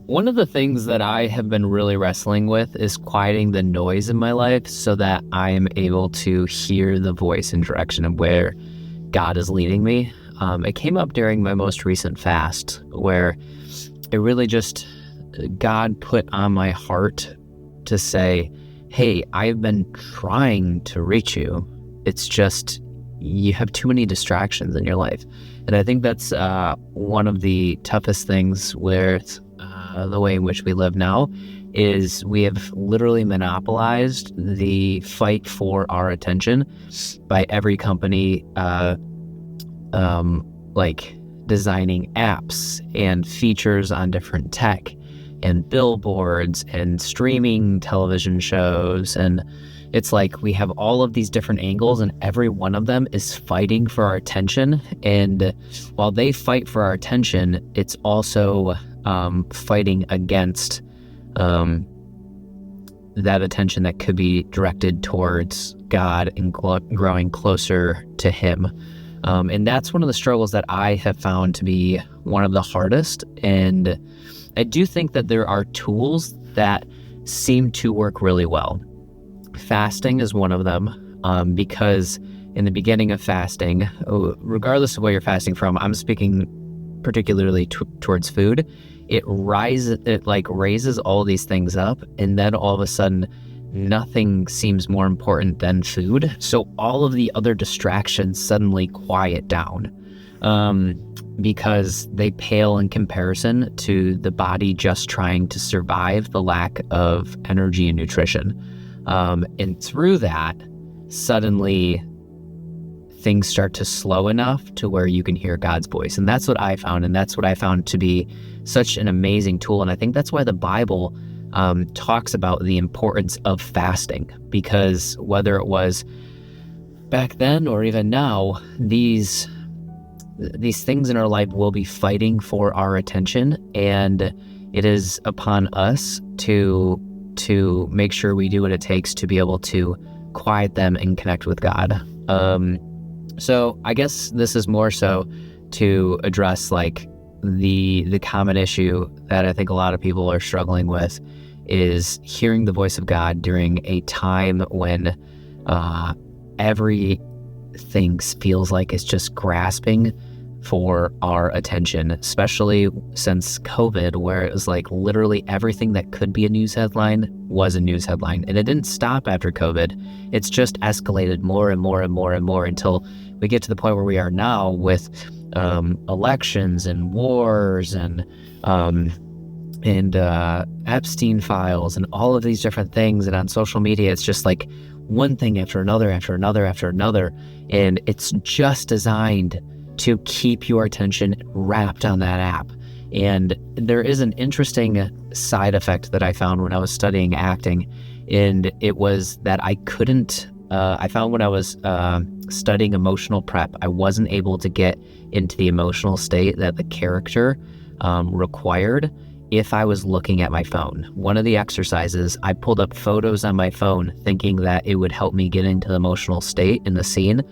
One of the things that I have been really wrestling with is quieting the noise in my life so that I am able to hear the voice and direction of where God is leading me. It came up during my most recent fast where it really just, God put on my heart to say, hey, I've been trying to reach you. It's just, you have too many distractions in your life. And I think that's one of the toughest things with the way in which we live now is we have literally monopolized the fight for our attention by every company like designing apps and features on different tech and billboards and streaming television shows. And it's like we have all of these different angles and every one of them is fighting for our attention. And while they fight for our attention, it's also fighting against that attention that could be directed towards God and growing closer to Him. And that's one of the struggles that I have found to be one of the hardest. And I do think that there are tools that seem to work really well. Fasting is one of them, because in the beginning of fasting, regardless of what you're fasting from, I'm speaking particularly towards food, it raises all these things up, and then all of a sudden nothing seems more important than food. So all of the other distractions suddenly quiet down, because they pale in comparison to the body just trying to survive the lack of energy and nutrition. And through that, suddenly things start to slow enough to where you can hear God's voice. And that's what I found. And that's what I found to be such an amazing tool. And I think that's why the Bible talks about the importance of fasting, because whether it was back then or even now, these things in our life will be fighting for our attention. And it is upon us to make sure we do what it takes to be able to quiet them and connect with God. So I guess this is more so to address like the common issue that I think a lot of people are struggling with is hearing the voice of God during a time when everything feels like it's just grasping for our attention, especially since COVID, where it was like literally everything that could be a news headline was a news headline. And it didn't stop after COVID. It's just escalated more and more and more and more until we get to the point where we are now with elections and wars and Epstein files and all of these different things. And on social media, it's just like one thing after another, after another, after another. And it's just designed to keep your attention wrapped on that app. And there is an interesting side effect that I found when I was studying acting, and it was that I couldn't, I found when I was studying emotional prep, I wasn't able to get into the emotional state that the character required if I was looking at my phone. One of the exercises, I pulled up photos on my phone thinking that it would help me get into the emotional state in the scene,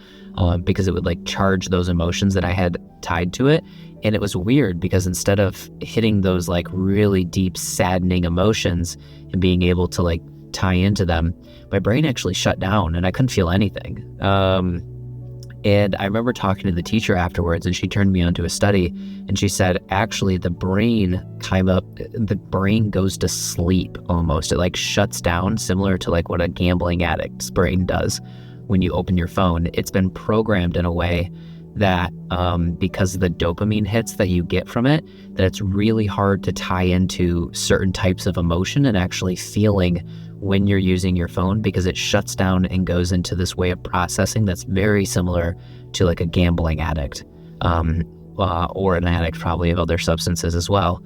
because it would like charge those emotions that I had tied to it. And it was weird because instead of hitting those like really deep, saddening emotions and being able to like tie into them, my brain actually shut down and I couldn't feel anything. And I remember talking to the teacher afterwards, and she turned me onto a study, and she said, actually, the brain goes to sleep almost. It like shuts down, similar to like what a gambling addict's brain does when you open your phone. It's been programmed in a way that because of the dopamine hits that you get from it, that it's really hard to tie into certain types of emotion and actually feeling when you're using your phone, because it shuts down and goes into this way of processing that's very similar to like a gambling addict, or an addict probably of other substances as well.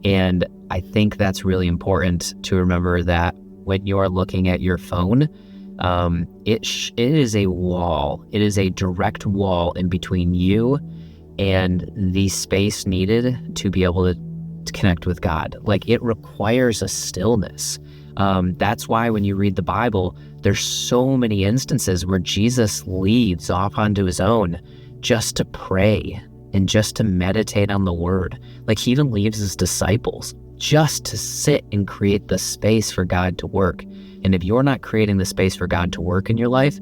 And I think that's really important to remember that when you're looking at your phone, it is a wall. It is a direct wall in between you and the space needed to be able to connect with God. Like, it requires a stillness. That's why when you read the Bible, there's so many instances where Jesus leaves off onto his own just to pray and just to meditate on the word. Like, he even leaves his disciples just to sit and create the space for God to work. And if you're not creating the space for God to work in your life,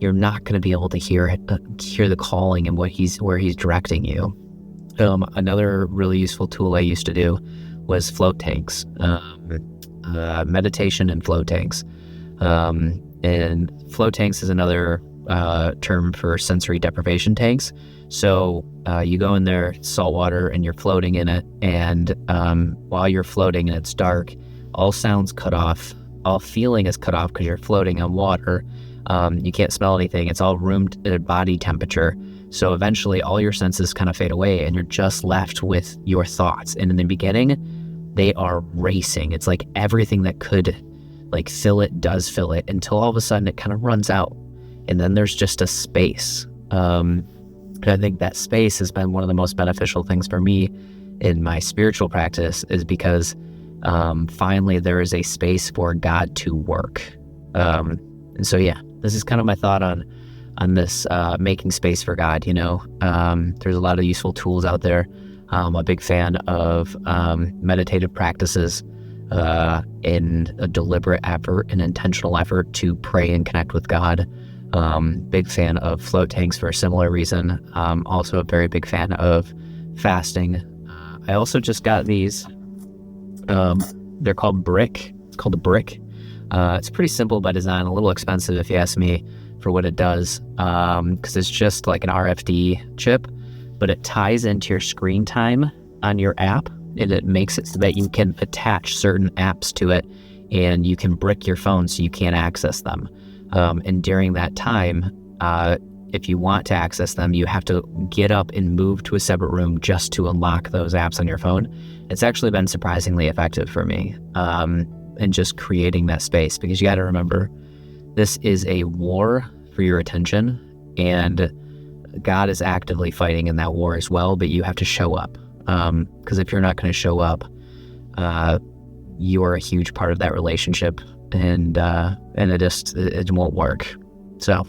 you're not going to be able to hear the calling and where he's directing you. Another really useful tool I used to do was float tanks, meditation and float tanks. And float tanks is another term for sensory deprivation tanks. So you go in there, salt water, and you're floating in it. And while you're floating and it's dark, all sounds cut off, all feeling is cut off because you're floating on water. You can't smell anything. It's all room body temperature. So eventually all your senses kind of fade away and you're just left with your thoughts. And in the beginning, they are racing. It's like everything that could like fill it does fill it until all of a sudden it kind of runs out. And then there's just a space. And I think that space has been one of the most beneficial things for me in my spiritual practice, is because finally there is a space for God to work. And so, yeah, this is kind of my thought on this making space for God. There's a lot of useful tools out there. I'm a big fan of meditative practices in a deliberate effort, an intentional effort to pray and connect with God. Big fan of float tanks for a similar reason. Also a very big fan of fasting. I also just got these. They're called Brick. It's called a Brick. It's pretty simple by design, a little expensive if you ask me for what it does, because it's just like an RFID chip, but it ties into your screen time on your app, and it makes it so that you can attach certain apps to it, and you can brick your phone so you can't access them. And during that time, if you want to access them, you have to get up and move to a separate room just to unlock those apps on your phone. It's actually been surprisingly effective for me, and just creating that space, because you got to remember, this is a war for your attention, and God is actively fighting in that war as well, but you have to show up. Because if you're not going to show up, you are a huge part of that relationship, and it won't work. So,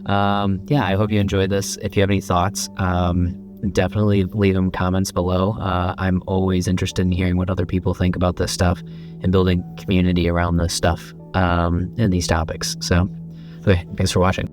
I hope you enjoyed this. If you have any thoughts, definitely leave them comments below. I'm always interested in hearing what other people think about this stuff and building community around this stuff, and these topics. So, okay, thanks for watching.